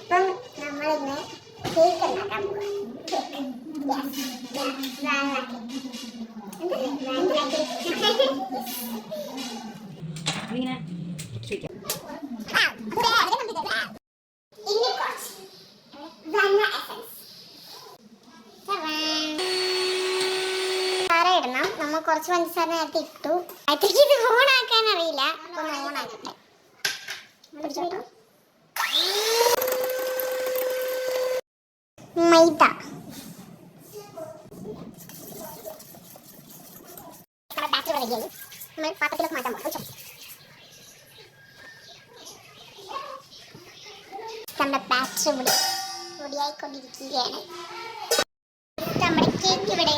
അപ്പം നമ്മളിന്ന് കേക്ക് ഉണ്ടാക്കാൻ പോവാം. ഇടണം. നമ്മൾ കുറച്ച് പഞ്ചസാര നേരത്തെ ഇട്ടു. അത്രയ്ക്ക് ഇത് ഓണാക്കാൻ അറിയില്ല. അപ്പൊ ഒന്ന് ഓണാക്കട്ടെ. മൈദ ബാറ്ററി റെഡിയായി. നമ്മൾ പാത്രത്തിലേക്ക് മാറ്റാൻ പോകും. നമ്മുടെ ബാറ്ററി റെഡിയായിക്കൊണ്ടിരിക്കുകയാണ്. നമ്മുടെ കേക്ക് ഇവിടെ